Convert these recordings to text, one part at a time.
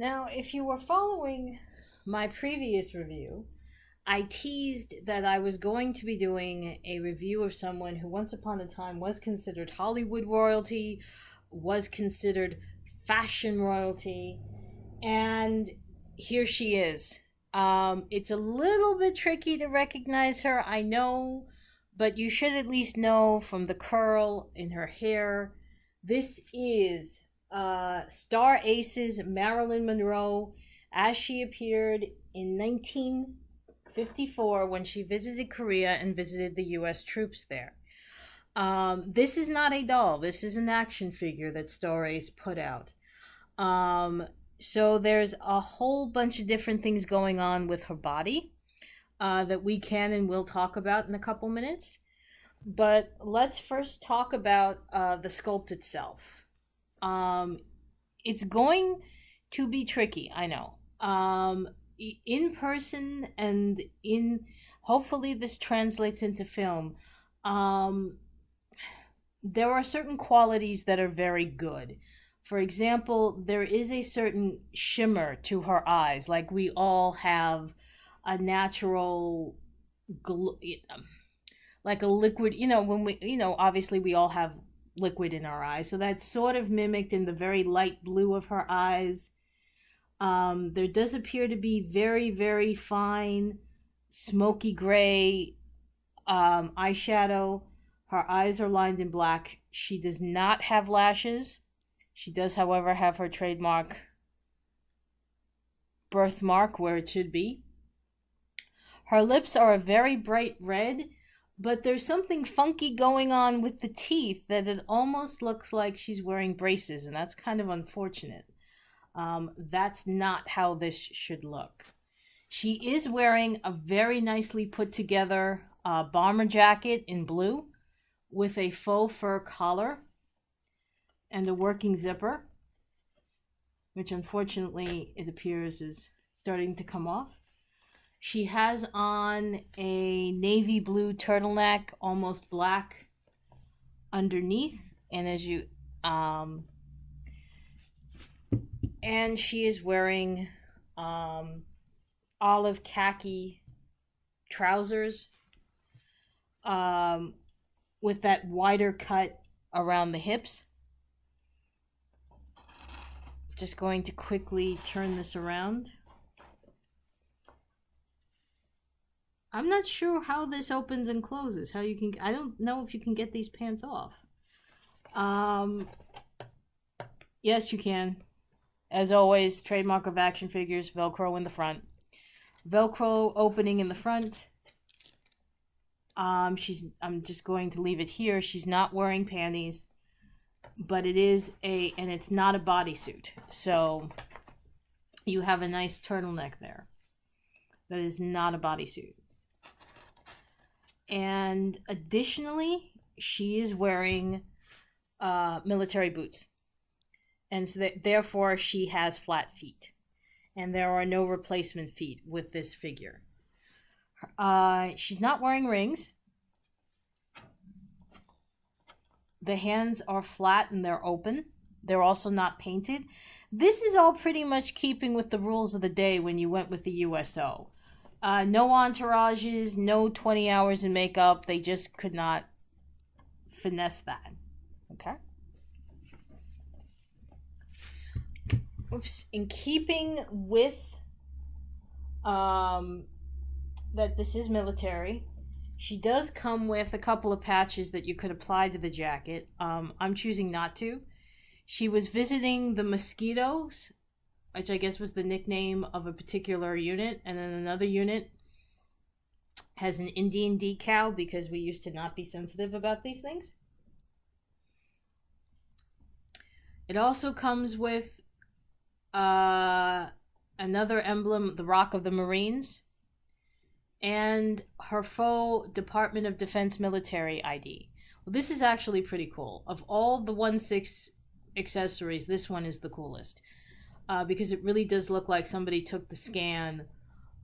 Now, if you were following my previous review, I teased that I was going to be doing a review of someone who once upon a time was considered Hollywood royalty, was considered fashion royalty, and here she is. It's a little bit tricky to recognize her, I know, but you should at least know from the curl in her hair. This is Star Aces Marilyn Monroe as she appeared in 1954 when she visited Korea and visited the US troops there. This is not a doll, this is an action figure that Star Ace put out. So there's a whole bunch of different things going on with her body that we can and will talk about in a couple minutes. But let's first talk about the sculpt itself. It's going to be tricky, I know. In person and in hopefully this translates into film. There are certain qualities that are very good. For example, there is a certain shimmer to her eyes, like we all have a natural like a liquid, when obviously we all have liquid in our eyes. So that's sort of mimicked in the very light blue of her eyes. There does appear to be very, very fine, smoky gray eyeshadow. Her eyes are lined in black. She does not have lashes. She does, however, have her trademark birthmark where it should be. Her lips are a very bright red, but there's something funky going on with the teeth that it almost looks like she's wearing braces, and that's kind of unfortunate. That's not how this should look. She is wearing a very nicely put together bomber jacket in blue with a faux fur collar and a working zipper, which unfortunately it appears is starting to come off. She has on a navy blue turtleneck, almost black underneath, and and she is wearing olive khaki trousers with that wider cut around the hips. Just going to quickly turn this around. I'm not sure how this opens and closes. I don't know if you can get these pants off. Yes, you can. As always, trademark of action figures, Velcro in the front. Velcro opening in the front. I'm just going to leave it here. She's not wearing panties, but it is and it's not a bodysuit. So you have a nice turtleneck there. That is not a bodysuit. And additionally, she is wearing military boots. And so therefore, she has flat feet. And there are no replacement feet with this figure. She's not wearing rings. The hands are flat and they're open. They're also not painted. This is all pretty much keeping with the rules of the day when you went with the USO. No entourages, no 20 hours in makeup. They just could not finesse that. Okay? Oops. In keeping with that this is military, she does come with a couple of patches that you could apply to the jacket. I'm choosing not to. She was visiting the Mosquitoes, which I guess was the nickname of a particular unit, and then another unit has an Indian decal because we used to not be sensitive about these things. It also comes with another emblem, the Rock of the Marines, and her faux Department of Defense military ID. Well, this is actually pretty cool. Of all the 1/6 accessories, this one is the coolest. Because it really does look like somebody took the scan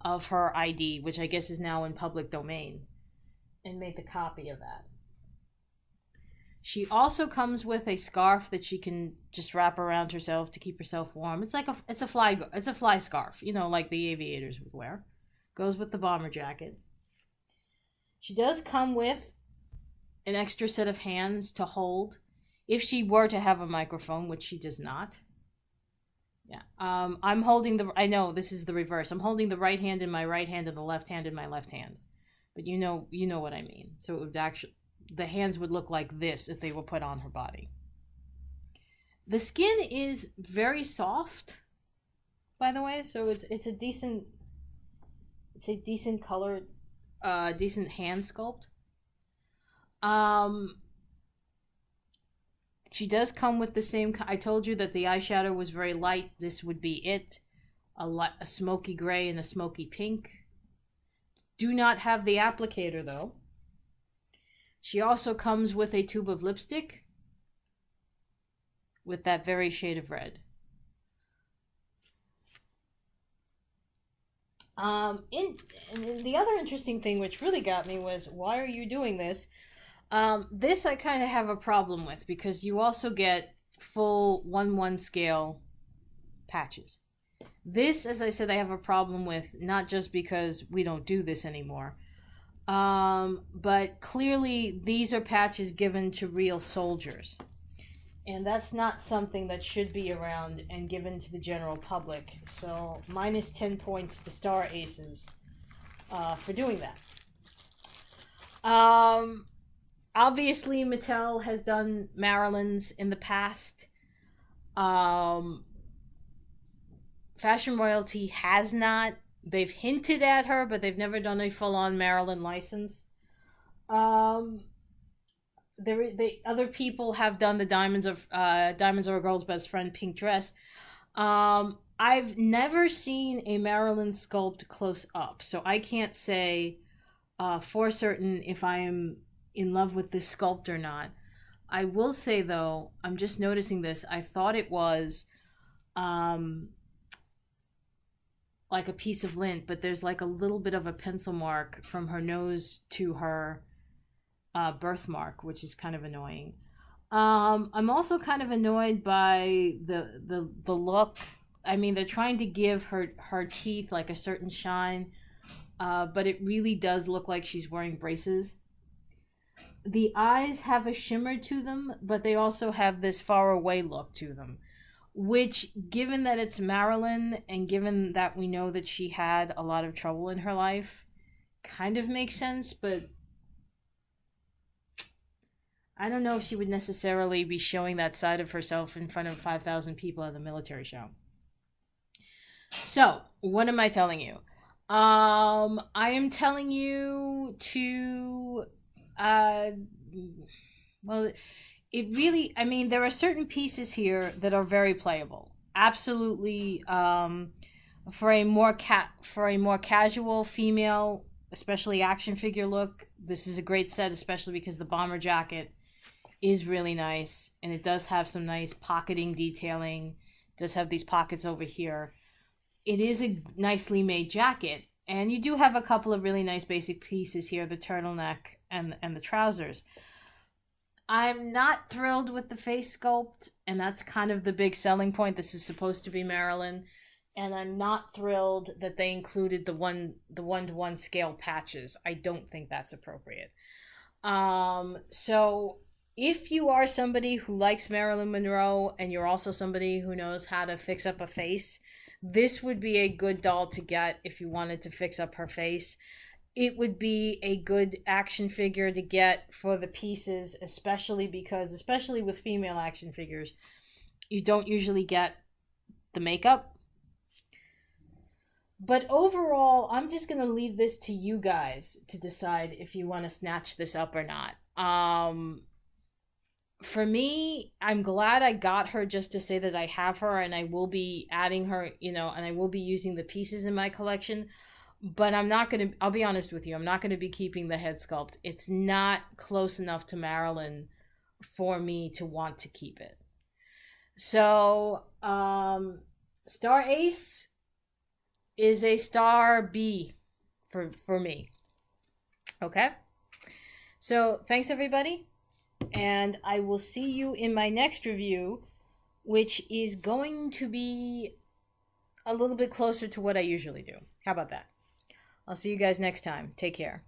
of her ID, which I guess is now in public domain, and made the copy of that. She also comes with a scarf that she can just wrap around herself to keep herself warm. It's a fly scarf, you know, like the aviators would wear. Goes with the bomber jacket. She does come with an extra set of hands to hold if she were to have a microphone, which she does not. Yeah. I'm holding I know this is the reverse. I'm holding the right hand in my right hand and the left hand in my left hand. But you know what I mean. So it would actually, the hands would look like this if they were put on her body. The skin is very soft, by the way, so it's a decent color, decent hand sculpt. She does come with the same. I told you that the eyeshadow was very light. This would be it. A smoky gray and a smoky pink. Do not have the applicator though. She also comes with a tube of lipstick with that very shade of red. And the other interesting thing which really got me was, why are you doing this? This I kind of have a problem with because you also get full 1/1 scale patches. This, as I said, I have a problem with, not just because we don't do this anymore, but clearly these are patches given to real soldiers. And that's not something that should be around and given to the general public. So minus 10 points to Star Aces for doing that. Obviously, Mattel has done Marilyn's in the past. Fashion Royalty has not. They've hinted at her, but they've never done a full-on Marilyn license. Other people have done the Diamonds Are a Girl's Best Friend pink dress. I've never seen a Marilyn sculpt close up, so I can't say for certain if I am in love with this sculpt or not. I will say though, I'm just noticing this. I thought it was like a piece of lint, but there's like a little bit of a pencil mark from her nose to her birthmark, which is kind of annoying. I'm also kind of annoyed by the look. I mean, they're trying to give her teeth like a certain shine, but it really does look like she's wearing braces. The eyes have a shimmer to them, but they also have this far away look to them, which, given that it's Marilyn and given that we know that she had a lot of trouble in her life, kind of makes sense, but I don't know if she would necessarily be showing that side of herself in front of 5,000 people at the military show. So, what am I telling you? I am telling you to, well, it really, I mean, there are certain pieces here that are very playable. Absolutely, for a more casual female, especially action figure look, this is a great set, especially because the bomber jacket is really nice, and it does have some nice pocketing detailing. It does have these pockets over here. It is a nicely made jacket, and you do have a couple of really nice basic pieces here, the turtleneck and the trousers. I'm not thrilled with the face sculpt, and that's kind of the big selling point. This is supposed to be Marilyn, and I'm not thrilled that they included the one-to-one scale patches. I don't think that's appropriate. So if you are somebody who likes Marilyn Monroe and you're also somebody who knows how to fix up a face, this would be a good doll to get if you wanted to fix up her face. It would be a good action figure to get for the pieces, especially with female action figures, you don't usually get the makeup. But overall, I'm just going to leave this to you guys to decide if you want to snatch this up or not. For me, I'm glad I got her just to say that I have her, and I will be adding her, and I will be using the pieces in my collection. But I'll be honest with you, I'm not going to be keeping the head sculpt. It's not close enough to Marilyn for me to want to keep it. So, Star Ace is a Star B for me. Okay? So, thanks everybody. And I will see you in my next review, which is going to be a little bit closer to what I usually do. How about that? I'll see you guys next time. Take care.